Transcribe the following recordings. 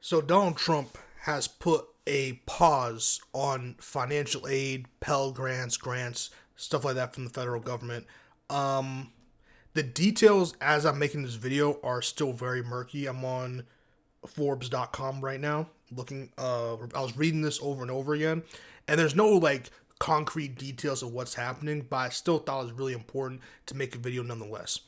So Donald Trump has put a pause on financial aid, Pell grants, stuff like that from the federal government. Um, the details as I'm making this video are still very murky. I'm on Forbes.com right now looking. I was reading this over and over again, and there's no like concrete details of what's happening, but I still thought it was really important to make a video nonetheless.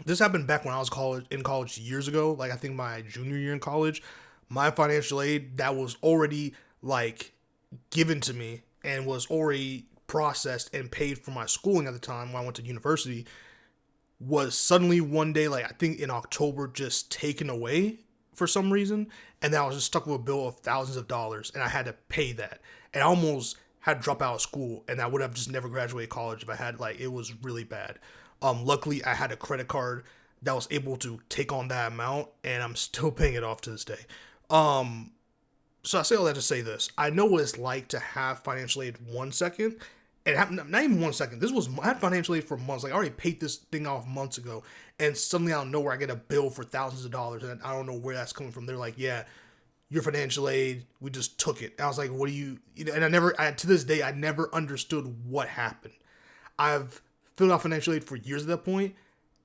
This happened back when I was in college years ago, like I think my junior year in college. My financial aid that was already like given to me and was already processed and paid for my schooling at the time when I went to university was suddenly one day, like I think in October, just taken away for some reason. And then I was just stuck with a bill of thousands of dollars and I had to pay that. And I almost had to drop out of school and I would have just never graduated college if I had, like, it was really bad. Luckily, I had a credit card that was able to take on that amount, and I'm still paying it off to this day. Um, so I say all that to say this: I know what it's like to have financial aid 1 second. It happened not even 1 second. I had financial aid for months. Like I already paid this thing off months ago, and suddenly out of nowhere I get a bill for thousands of dollars, and I don't know where that's coming from. They're like, "Yeah, your financial aid, we just took it." And I was like, "What do you?" And to this day, I never understood what happened. I've filled out financial aid for years at that point,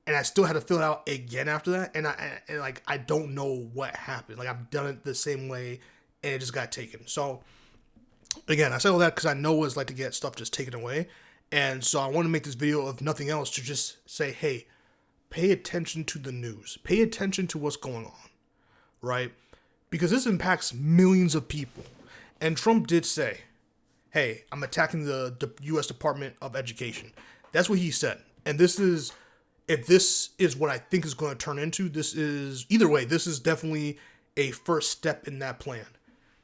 and I still had to fill it out again after that. And I don't know what happened. Like I've done it the same way, and it just got taken. So again, I say all that because I know what it's like to get stuff just taken away, and so I want to make this video of nothing else to just say, hey, pay attention to the news, pay attention to what's going on, right? Because this impacts millions of people, and Trump did say, hey, I'm attacking the U.S. Department of Education. That's what he said. And if this is what I think is going to turn into, either way, this is definitely a first step in that plan.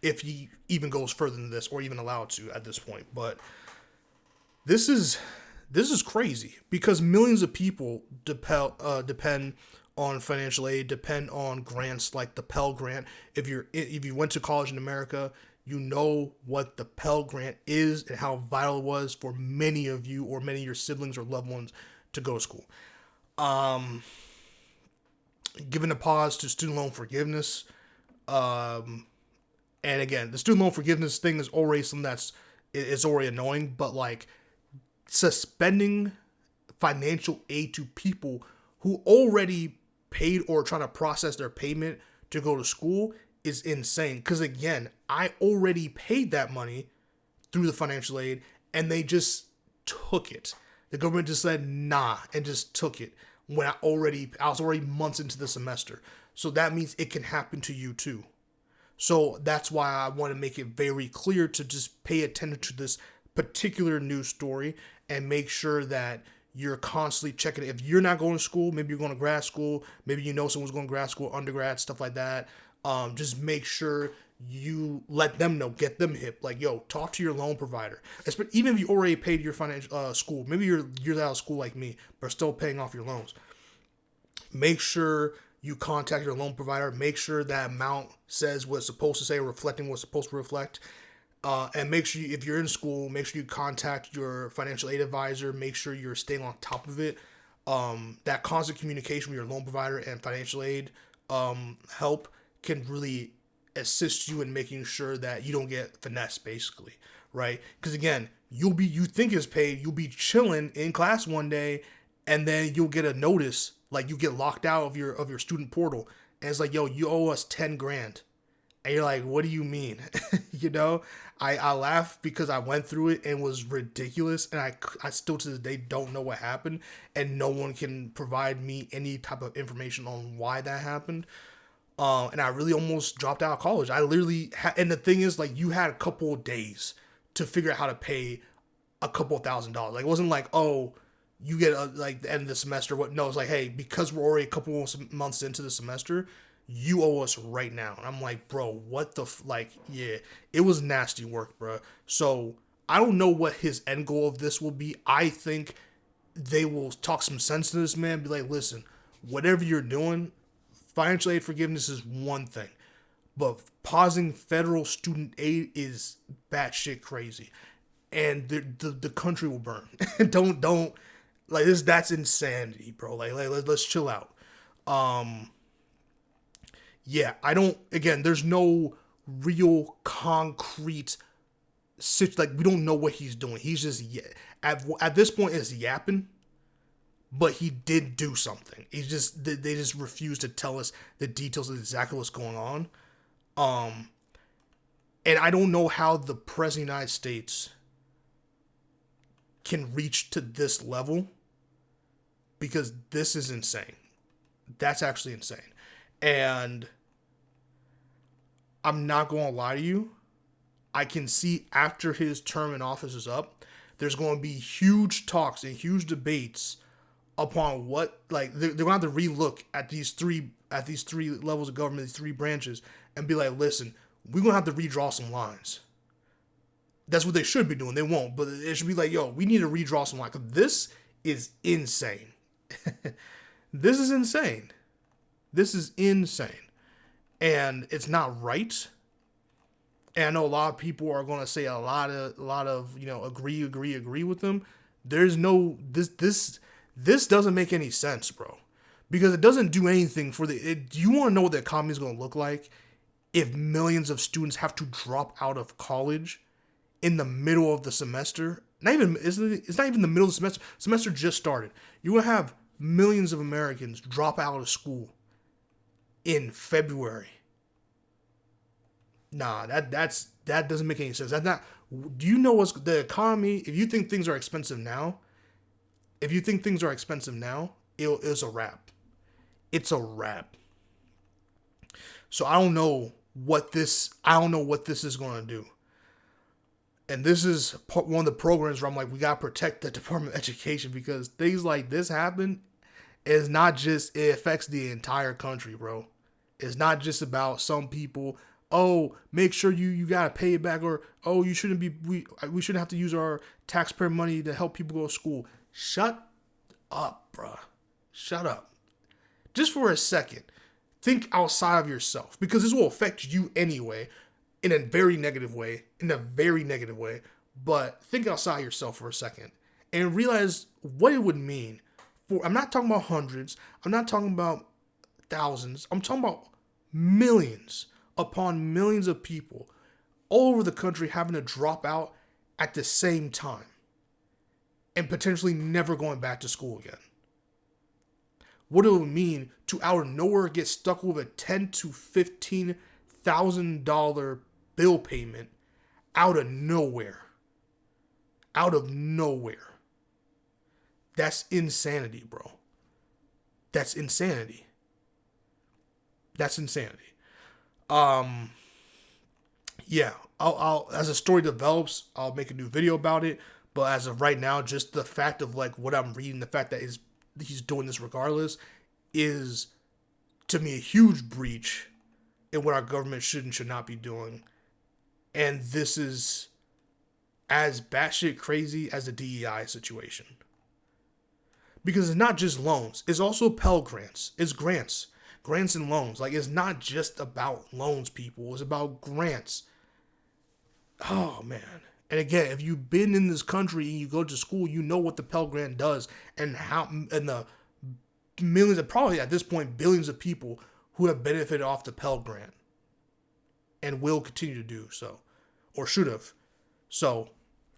If he even goes further than this or even allowed to at this point. But this is crazy because millions of people depend on financial aid, depend on grants like the Pell Grant. If you went to college in America, you know what the Pell Grant is and how vital it was for many of you or many of your siblings or loved ones to go to school. Giving a pause to student loan forgiveness. And again, the student loan forgiveness thing is already something it's already annoying, but like suspending financial aid to people who already paid or trying to process their payment to go to school is insane. Because again, I already paid that money through the financial aid and they just took it. The government just said nah and just took it when I was already months into the semester. So that means it can happen to you too. So that's why I want to make it very clear to just pay attention to this particular news story and make sure that you're constantly checking it. If you're not going to school, maybe you're going to grad school, maybe you know someone's going to grad school, undergrad, stuff like that. Just make sure you let them know, get them hip. Like, yo, talk to your loan provider. Even if you already paid your financial school, maybe you're out of school like me, but still paying off your loans. Make sure you contact your loan provider. Make sure that amount says what it's supposed to say, reflecting what's supposed to reflect. And make sure if you're in school, make sure you contact your financial aid advisor. Make sure you're staying on top of it. That constant communication with your loan provider and financial aid help can really assist you in making sure that you don't get finessed, basically, right? Because again, you think it's paid, you'll be chilling in class one day, and then you'll get a notice, like you get locked out of your student portal, and it's like, yo, you owe us 10 grand. And you're like, what do you mean? You know, I laugh because I went through it and it was ridiculous. And I still to this day don't know what happened. And no one can provide me any type of information on why that happened. And I really almost dropped out of college. I literally and the thing is, like, you had a couple of days to figure out how to pay a couple of $1,000s. Like, it wasn't like, oh, you get like the end of the semester. No, it's like, hey, because we're already a couple of months into the semester, you owe us right now. And I'm like, bro, what the yeah, it was nasty work, bro. So I don't know what his end goal of this will be. I think they will talk some sense to this man, be like, listen, whatever you're doing, financial aid forgiveness is one thing, but pausing federal student aid is batshit crazy, and the country will burn. don't like this. That's insanity, bro. Like let's chill out. yeah, I don't. Again, there's no real concrete like we don't know what he's doing. He's just at this point is yapping, but he did do something. He's just they just refuse to tell us the details of exactly what's going on. Um, and I don't know how the president of the United States can reach to this level because this is insane. That's actually insane. And I'm not going to lie to you. I can see after his term in office is up, there's going to be huge talks and huge debates upon what, like, they're going to have to relook at these three levels of government, these three branches, and be like, listen, we're going to have to redraw some lines. That's what they should be doing. They won't, but it should be like, yo, we need to redraw some lines. This is insane. This is insane. This is insane. And it's not right. And I know a lot of people are going to say a lot of, agree with them. There's no, this doesn't make any sense, bro. Because it doesn't do anything for do you want to know what the economy is going to look like if millions of students have to drop out of college in the middle of the semester? It's not even the middle of the semester. Semester just started. You're going to have millions of Americans drop out of school in February. Nah, that doesn't make any sense. That's not. Do you know what's the economy? If you think things are expensive now, it's a wrap. It's a wrap. So I don't know what this is going to do. And this is one of the programs where I'm like, we got to protect the Department of Education because things like this happen. It's not just, it affects the entire country, bro. It's not just about some people. Oh, make sure you gotta pay it back, or oh, we shouldn't have to use our taxpayer money to help people go to school. Shut up, bruh. Shut up. Just for a second, think outside of yourself, because this will affect you anyway, in a very negative way. But think outside yourself for a second and realize what it would mean for. I'm not talking about hundreds. I'm not talking about thousands. I'm talking about millions upon millions of people all over the country having to drop out at the same time and potentially never going back to school again. What it would mean to out of nowhere get stuck with a $10,000 to $15,000 bill payment out of nowhere. Out of nowhere. That's insanity, bro. That's insanity. Yeah, I'll as the story develops, I'll make a new video about it. But as of right now, just the fact of like what I'm reading, the fact that he's doing this regardless, is to me a huge breach in what our government should and should not be doing. And this is as batshit crazy as the DEI situation. Because it's not just loans, it's also Pell Grants. It's grants and loans. Like, it's not just about loans, people. It's about grants. Oh, man. And again, if you've been in this country and you go to school, you know what the Pell Grant does and the millions, and probably at this point, billions of people who have benefited off the Pell Grant and will continue to do so, or should have. So,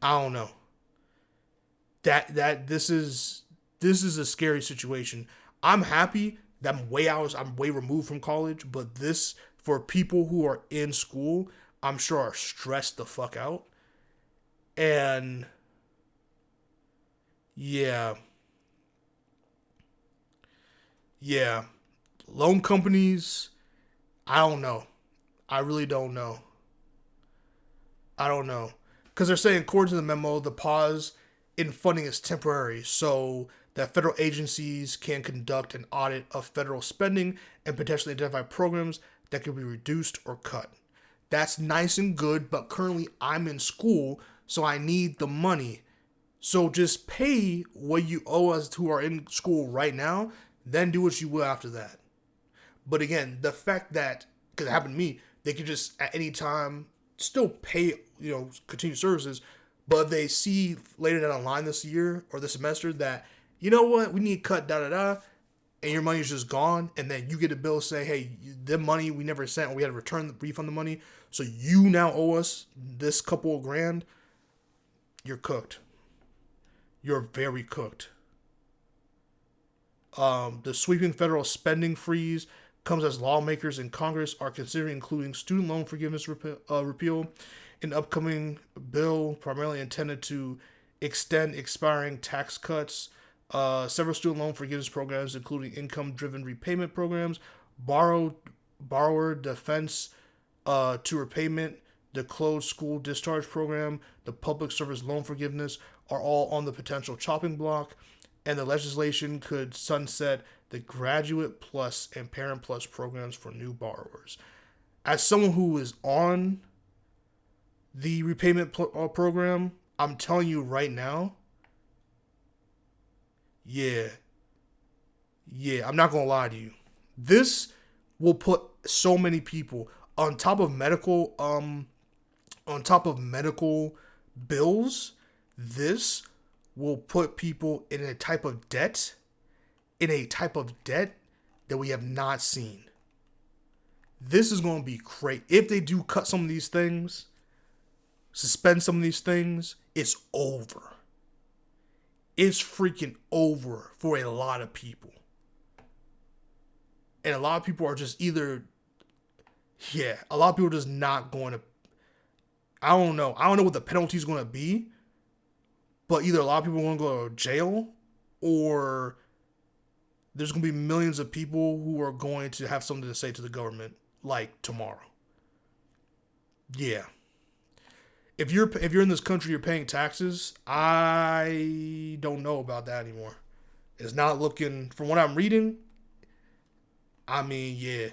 I don't know. This is a scary situation. I'm happy that I'm way removed from college, but this, for people who are in school, I'm sure are stressed the fuck out. And yeah, loan companies, I don't know. I really don't know. I don't know. Because they're saying, according to the memo, the pause in funding is temporary, so that federal agencies can conduct an audit of federal spending and potentially identify programs that can be reduced or cut. That's nice and good, but currently I'm in school, so I need the money. So just pay what you owe us who are in school right now, then do what you will after that. But again, the fact that, because it happened to me, they could just at any time still pay, continue services, but they see later down the line this year or this semester that, you know what, we need to cut, and your money is just gone, and then you get a bill say, hey, the money we never sent, we had to refund the money, so you now owe us this couple of grand, you're cooked. You're very cooked. The sweeping federal spending freeze comes as lawmakers in Congress are considering including student loan forgiveness repeal in upcoming bill, primarily intended to extend expiring tax cuts. Several student loan forgiveness programs, including income-driven repayment programs, borrower defense to repayment, the closed school discharge program, the public service loan forgiveness, are all on the potential chopping block, and the legislation could sunset the Graduate Plus and Parent Plus programs for new borrowers. As someone who is on the repayment program, I'm telling you right now, yeah, I'm not gonna lie to you. This will put so many people on top of medical bills. This will put people in a type of debt, that we have not seen. This is going to be great. If they do cut some of these things, suspend some of these things, it's over. It's freaking over for a lot of people. And a lot of people are just a lot of people are just not going to, I don't know what the penalty is going to be, but either a lot of people are going to go to jail, or there's going to be millions of people who are going to have something to say to the government, like tomorrow. Yeah. If you're in this country, you're paying taxes, I don't know about that anymore. It's not looking, from what I'm reading, I mean, yeah.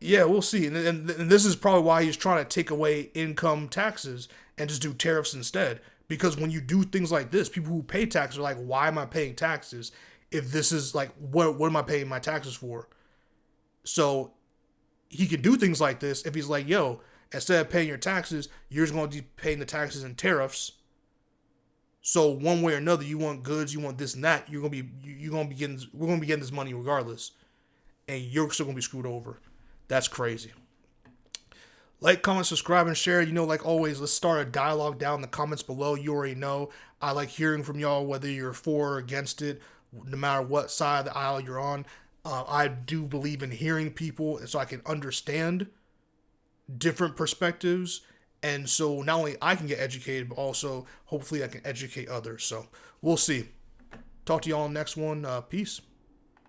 Yeah, we'll see. And this is probably why he's trying to take away income taxes and just do tariffs instead. Because when you do things like this, people who pay taxes are like, why am I paying taxes if this is like, what am I paying my taxes for? So he can do things like this if he's like, yo, instead of paying your taxes, you're just going to be paying the taxes and tariffs. So one way or another, you want goods, you want this and that, we're going to be getting this money regardless. And you're still going to be screwed over. That's crazy. Like, comment, subscribe, and share. Like always, let's start a dialogue down in the comments below. You already know I like hearing from y'all, whether you're for or against it, no matter what side of the aisle you're on. I do believe in hearing people so I can understand different perspectives. And so not only I can get educated, but also hopefully I can educate others. So we'll see. Talk to y'all on the next one. Peace.